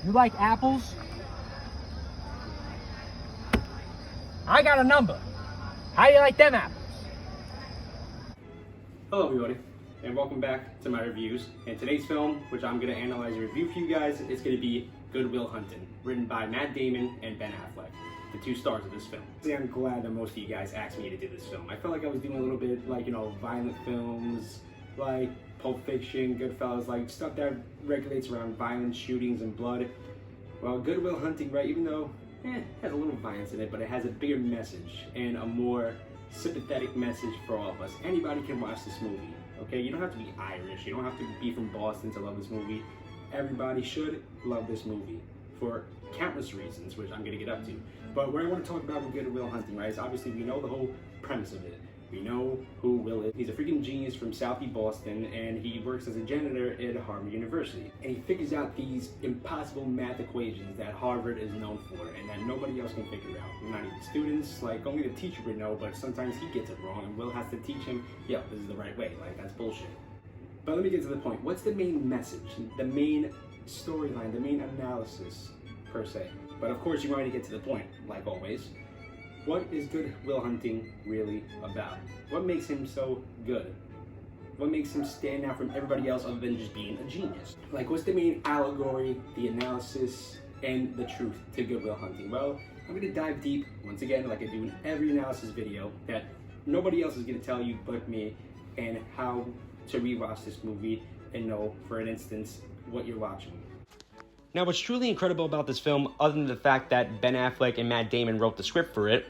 You like apples? I got a number. How do you like them apples? Hello everybody, and welcome back to my reviews. And today's film, which I'm going to analyze and review for you guys, is going to be Good Will Hunting, written by Matt Damon and Ben Affleck, the two stars of this film. I'm glad that most of you guys asked me to do this film. I felt like I was doing a little bit like, violent films, like Pulp Fiction, Goodfellas, like stuff that regulates around violence, shootings, and blood. Well, Good Will Hunting, right, even though it has a little violence in it, but it has a bigger message and a more sympathetic message for all of us. Anybody can watch this movie, okay? You don't have to be Irish, you don't have to be from Boston to love this movie. Everybody should love this movie for countless reasons, which I'm gonna get up to. But what I want to talk about with Good Will Hunting, right, is obviously we know the whole premise of it. We know who Will is. He's a freaking genius from Southie Boston, and he works as a janitor at Harvard University. And he figures out these impossible math equations that Harvard is known for and that nobody else can figure out. Not even students, like only the teacher would know, but sometimes he gets it wrong and Will has to teach him, yeah, this is the right way, like that's bullshit. But let me get to the point. What's the main message, the main storyline, the main analysis, per se? But of course, you want to get to the point, like always. What is Good Will Hunting really about? What makes him so good? What makes him stand out from everybody else other than just being a genius? Like, what's the main allegory, the analysis, and the truth to Good Will Hunting? Well, I'm gonna dive deep, once again, like I do in every analysis video, that nobody else is gonna tell you but me, and how to rewatch this movie and know, for an instance, what you're watching. Now, what's truly incredible about this film, other than the fact that Ben Affleck and Matt Damon wrote the script for it,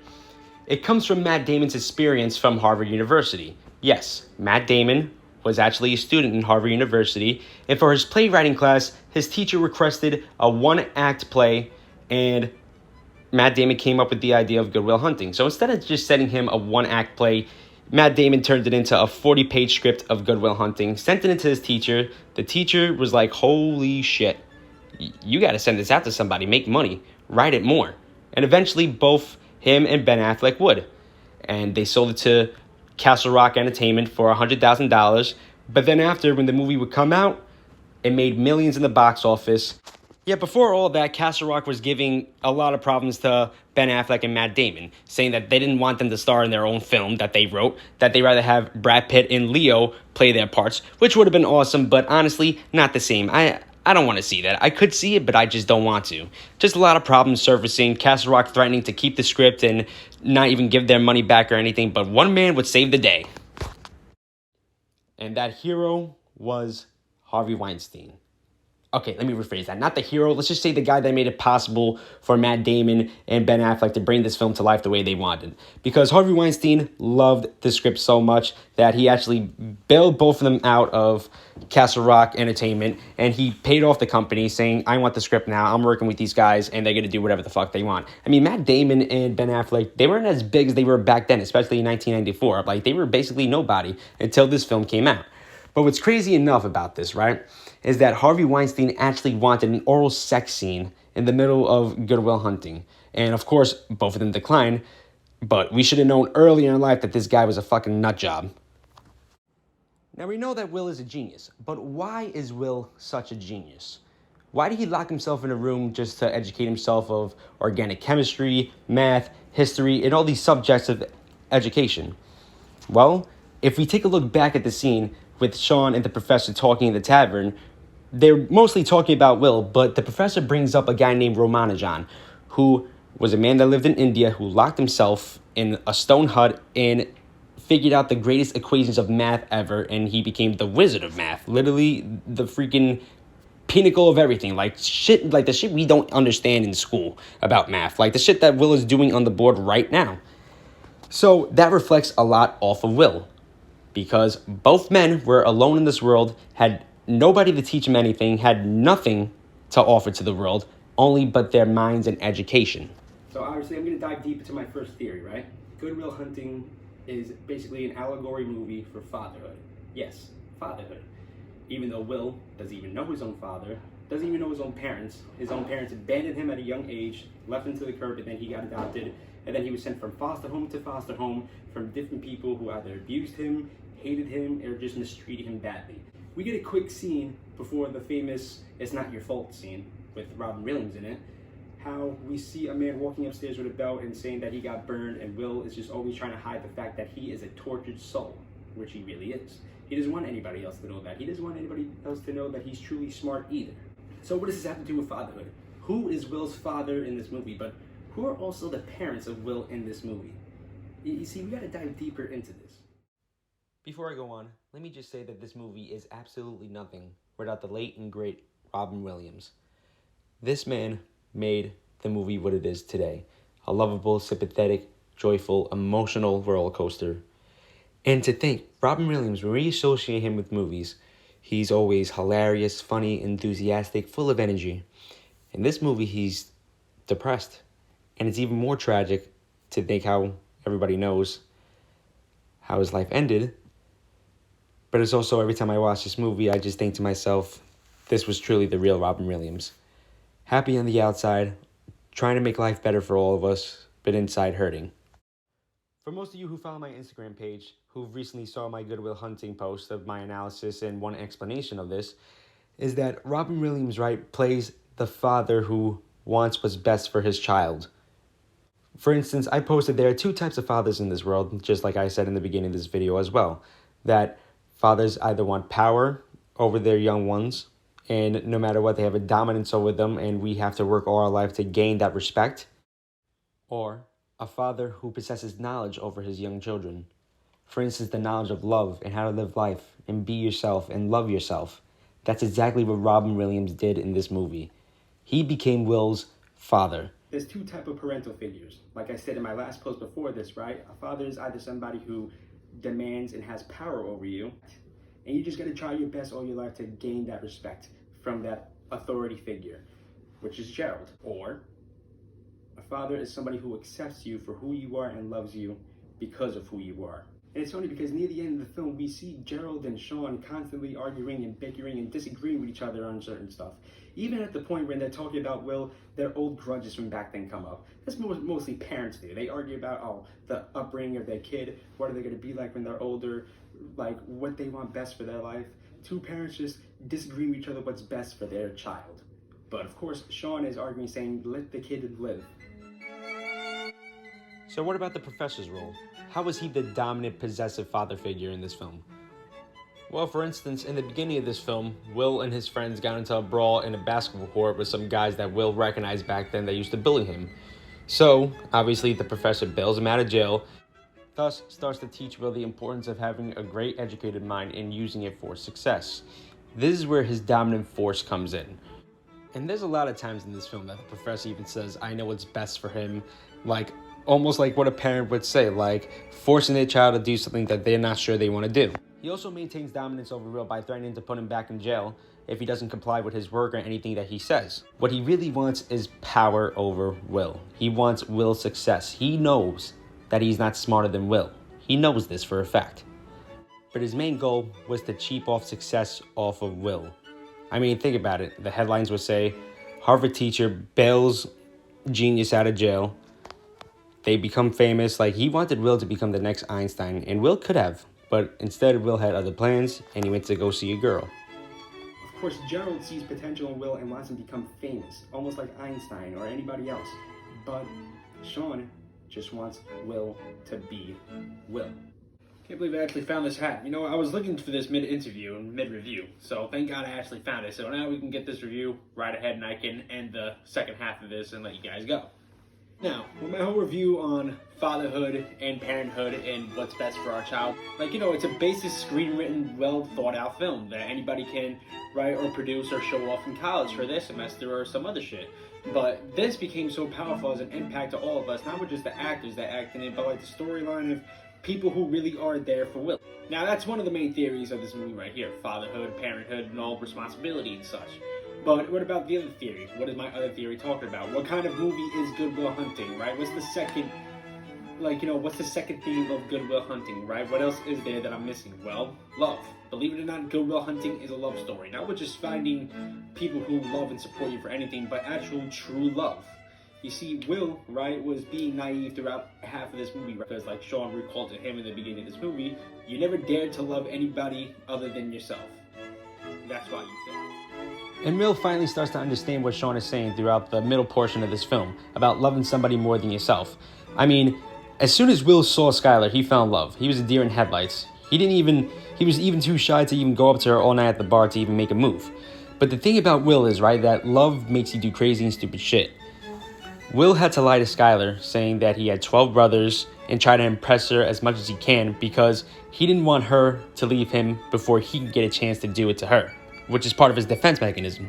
it comes from Matt Damon's experience from Harvard University. Yes, Matt Damon was actually a student in Harvard University, and for his playwriting class, his teacher requested a one-act play, and Matt Damon came up with the idea of Good Will Hunting. So instead of just sending him a one-act play, Matt Damon turned it into a 40-page script of Good Will Hunting, sent it into his teacher. The teacher was like, holy shit. You got to send this out to somebody, make money, write it more. And eventually both him and Ben Affleck would. And they sold it to Castle Rock Entertainment for $100,000. But then after, when the movie would come out, it made millions in the box office. Yet before all that, Castle Rock was giving a lot of problems to Ben Affleck and Matt Damon, saying that they didn't want them to star in their own film that they wrote, that they'd rather have Brad Pitt and Leo play their parts, which would have been awesome, but honestly, not the same. I don't want to see that. I could see it, but I just don't want to. Just a lot of problems surfacing, Castle Rock threatening to keep the script and not even give their money back or anything, but one man would save the day. And that hero was Harvey Weinstein. Okay, let me rephrase that. Not the hero. Let's just say the guy that made it possible for Matt Damon and Ben Affleck to bring this film to life the way they wanted. Because Harvey Weinstein loved the script so much that he actually bailed both of them out of Castle Rock Entertainment, and he paid off the company saying, I want the script now. I'm working with these guys, and they're going to do whatever the fuck they want. I mean, Matt Damon and Ben Affleck, they weren't as big as they were back then, especially in 1994. Like, they were basically nobody until this film came out. But what's crazy enough about this, right, is that Harvey Weinstein actually wanted an oral sex scene in the middle of Good Will Hunting. And of course, both of them declined, but we should have known earlier in life that this guy was a fucking nut job. Now, we know that Will is a genius, but why is Will such a genius? Why did he lock himself in a room just to educate himself of organic chemistry, math, history, and all these subjects of education? Well, if we take a look back at the scene with Sean and the professor talking in the tavern, they're mostly talking about Will, but the professor brings up a guy named Ramanujan, who was a man that lived in India who locked himself in a stone hut and figured out the greatest equations of math ever, and he became the wizard of math. Literally the freaking pinnacle of everything. Like shit, like the shit we don't understand in school about math. Like the shit that Will is doing on the board right now. So that reflects a lot off of Will, because both men were alone in this world, had nobody to teach them anything, had nothing to offer to the world, only but their minds and education. So obviously I'm going to dive deep into my first theory, right? Good Will Hunting is basically an allegory movie for fatherhood. Yes, fatherhood. Even though Will doesn't even know his own father, doesn't even know his own parents. His own parents abandoned him at a young age, left him to the curb, and then he got adopted. And then he was sent from foster home to foster home from different people who either abused him, hated him, or just mistreated him badly. We get a quick scene before the famous "it's not your fault" scene, with Robin Williams in it, how we see a man walking upstairs with a belt and saying that he got burned, and Will is just always trying to hide the fact that he is a tortured soul, which he really is. He doesn't want anybody else to know that. He doesn't want anybody else to know that he's truly smart either. So what does this have to do with fatherhood? Who is Will's father in this movie, but who are also the parents of Will in this movie? You see, we gotta dive deeper into this. Before I go on, let me just say that this movie is absolutely nothing without the late and great Robin Williams. This man made the movie what it is today. A lovable, sympathetic, joyful, emotional roller coaster. And to think, Robin Williams, when we associate him with movies, he's always hilarious, funny, enthusiastic, full of energy. In this movie, he's depressed. And it's even more tragic to think how everybody knows how his life ended. But it's also, every time I watch this movie, I just think to myself, this was truly the real Robin Williams. Happy on the outside, trying to make life better for all of us, but inside hurting. For most of you who follow my Instagram page, who recently saw my Good Will Hunting post of my analysis and one explanation of this, is that Robin Williams, right, plays the father who wants what's best for his child. For instance, I posted there are two types of fathers in this world, just like I said in the beginning of this video as well, that fathers either want power over their young ones, and no matter what, they have a dominance over them, and we have to work all our life to gain that respect. Or a father who possesses knowledge over his young children. For instance, the knowledge of love and how to live life and be yourself and love yourself. That's exactly what Robin Williams did in this movie. He became Will's father. There's two types of parental figures. Like I said in my last post before this, right? A father is either somebody who demands and has power over you, and you just got to try your best all your life to gain that respect from that authority figure, which is Gerald. Or a father is somebody who accepts you for who you are and loves you because of who you are. And it's funny because near the end of the film, we see Gerald and Sean constantly arguing and bickering and disagreeing with each other on certain stuff. Even at the point when they're talking about Will, their old grudges from back then come up. That's mostly parents do. They argue about, the upbringing of their kid, what are they going to be like when they're older, like what they want best for their life. Two parents just disagree with each other what's best for their child. But of course, Sean is arguing, saying, let the kid live. So what about the professor's role? How was he the dominant, possessive father figure in this film? Well, for instance, in the beginning of this film, Will and his friends got into a brawl in a basketball court with some guys that Will recognized back then that used to bully him. So, obviously, the professor bails him out of jail, thus starts to teach Will the importance of having a great educated mind and using it for success. This is where his dominant force comes in. And there's a lot of times in this film that the professor even says, I know what's best for him, like almost like what a parent would say, like forcing their child to do something that they're not sure they want to do. He also maintains dominance over Will by threatening to put him back in jail if he doesn't comply with his work or anything that he says. What he really wants is power over Will. He wants Will's success. He knows that he's not smarter than Will. He knows this for a fact. But his main goal was to cheap off success off of Will. I mean, think about it. The headlines would say, Harvard teacher bails genius out of jail. They become famous. Like, he wanted Will to become the next Einstein, and Will could have. But instead, Will had other plans, and he went to go see a girl. Of course, Gerald sees potential in Will and wants him to become famous, almost like Einstein or anybody else. But Sean just wants Will to be Will. Can't believe I actually found this hat. You know, I was looking for this mid-interview and mid-review, so thank God I actually found it. So now we can get this review right ahead, and I can end the second half of this and let you guys go. Now, with my whole review on fatherhood and parenthood and what's best for our child, it's a basic screenwritten, well-thought-out film that anybody can write or produce or show off in college for their semester or some other shit. But this became so powerful as an impact to all of us, not with just the actors that act in it, but like the storyline of people who really are there for Will. Now, that's one of the main theories of this movie right here, fatherhood, parenthood, and all responsibility and such. But what about the other theory? What is my other theory talking about? What kind of movie is Good Will Hunting, right? What's the second, what's the second theme of Good Will Hunting, right? What else is there that I'm missing? Well, love. Believe it or not, Good Will Hunting is a love story. Not with just finding people who love and support you for anything, but actual true love. You see, Will, right, was being naive throughout half of this movie, because like Sean recalled to him in the beginning of this movie, you never dared to love anybody other than yourself. That's why you failed. And Will finally starts to understand what Sean is saying throughout the middle portion of this film about loving somebody more than yourself. I mean, as soon as Will saw Skylar, he fell in love. He was a deer in headlights. He was even too shy to even go up to her all night at the bar to even make a move. But the thing about Will is, right, that love makes you do crazy and stupid shit. Will had to lie to Skylar, saying that he had 12 brothers and try to impress her as much as he can because he didn't want her to leave him before he could get a chance to do it to her, which is part of his defense mechanism.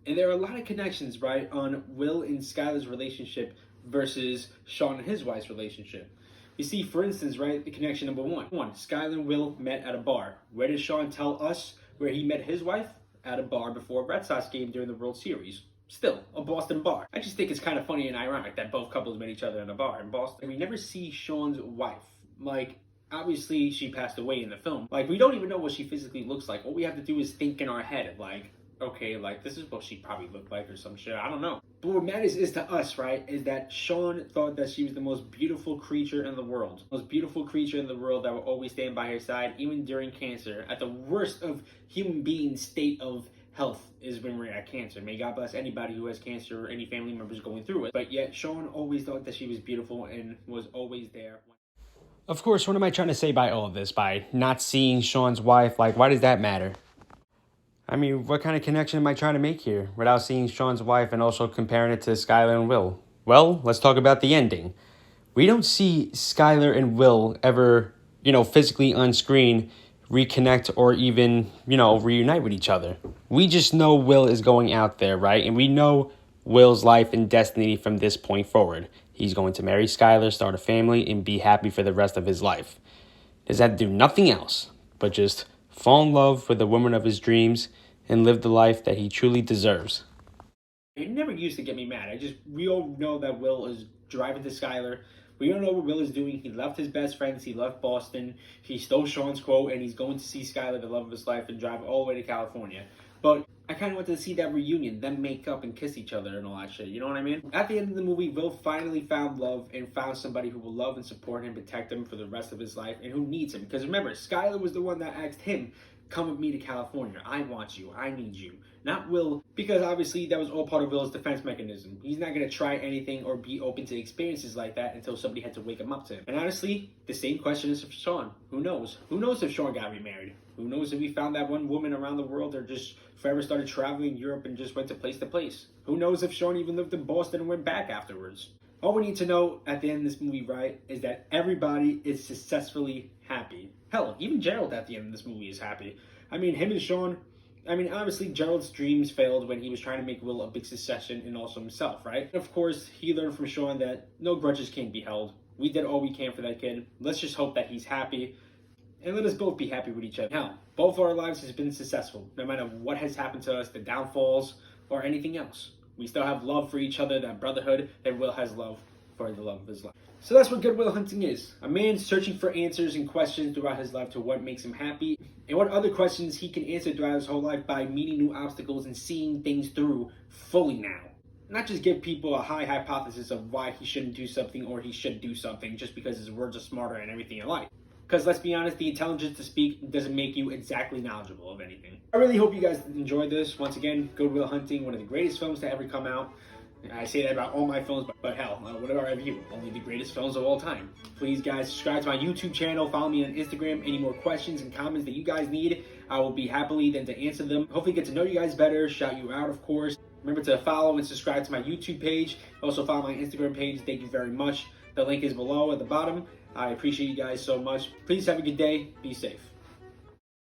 And there are a lot of connections, right, on Will and Skylar's relationship versus Sean and his wife's relationship. You see, for instance, right, the connection number one. Skylar and Will met at a bar. Where did Sean tell us where he met his wife? At a bar before a Red Sox game during the World Series. Still, a Boston bar. I just think it's kind of funny and ironic that both couples met each other in a bar in Boston. And we never see Sean's wife. Like, obviously, she passed away in the film. Like, we don't even know what she physically looks like. All we have to do is think in our head, like, okay, like, this is what she probably looked like or some shit. I don't know. But what matters is to us, right, is that Sean thought that she was the most beautiful creature in the world. Most beautiful creature in the world that will always stand by her side, even during cancer. At the worst of human beings' state of health is when we're at cancer. May God bless anybody who has cancer or any family members going through it. But yet, Sean always thought that she was beautiful and was always there. Of course, what am I trying to say by all of this? By not seeing Sean's wife? Like, why does that matter? I mean, what kind of connection am I trying to make here without seeing Sean's wife and also comparing it to Skylar and Will? Well, let's talk about the ending. We don't see Skylar and Will ever, physically on screen reconnect or even, reunite with each other. We just know Will is going out there, right? And we know Will's life and destiny from this point forward. He's going to marry Skylar, start a family, and be happy for the rest of his life. He's had to do nothing else but just fall in love with the woman of his dreams and live the life that he truly deserves. It never used to get me mad. We all know that Will is driving to Skylar. We don't know what Will is doing. He left his best friends. He left Boston. He stole Sean's quote, and he's going to see Skylar, the love of his life, and drive all the way to California. But I kind of wanted to see that reunion, them make up and kiss each other and all that shit. You know what I mean? At the end of the movie, Will finally found love and found somebody who will love and support him, protect him for the rest of his life, and who needs him. Because remember, Skylar was the one that asked him, come with me to California. I want you. I need you. Not Will, because obviously that was all part of Will's defense mechanism. He's not going to try anything or be open to experiences like that until somebody had to wake him up to him. And honestly, the same question is for Sean. Who knows? Who knows if Sean got remarried? Who knows if he found that one woman around the world or just forever started traveling Europe and just went to place? Who knows if Sean even lived in Boston and went back afterwards? All we need to know at the end of this movie, right, is that everybody is successfully happy. Hell, even Gerald at the end of this movie is happy. I mean, him and Sean, obviously Gerald's dreams failed when he was trying to make Will a big succession and also himself, right? Of course, he learned from Sean that no grudges can be held. We did all we can for that kid. Let's just hope that he's happy. And let us both be happy with each other. Hell, both our lives has been successful, no matter what has happened to us, the downfalls, or anything else. We still have love for each other, that brotherhood, and Will has love for the love of his life. So that's what Good Will Hunting is. A man searching for answers and questions throughout his life to what makes him happy, and what other questions he can answer throughout his whole life by meeting new obstacles and seeing things through fully now. Not just give people a high hypothesis of why he shouldn't do something or he should do something just because his words are smarter and everything in life. Because let's be honest, the intelligence to speak doesn't make you exactly knowledgeable of anything. I really hope you guys enjoyed this. Once again, Good Will Hunting, one of the greatest films to ever come out. I say that about all my films, but hell, what about our review? Only the greatest films of all time. Please, guys, subscribe to my YouTube channel. Follow me on Instagram. Any more questions and comments that you guys need, I will be happily then to answer them. Hopefully get to know you guys better, shout you out, of course. Remember to follow and subscribe to my YouTube page. Also follow my Instagram page. Thank you very much. The link is below at the bottom. I appreciate you guys so much. Please have a good day. Be safe.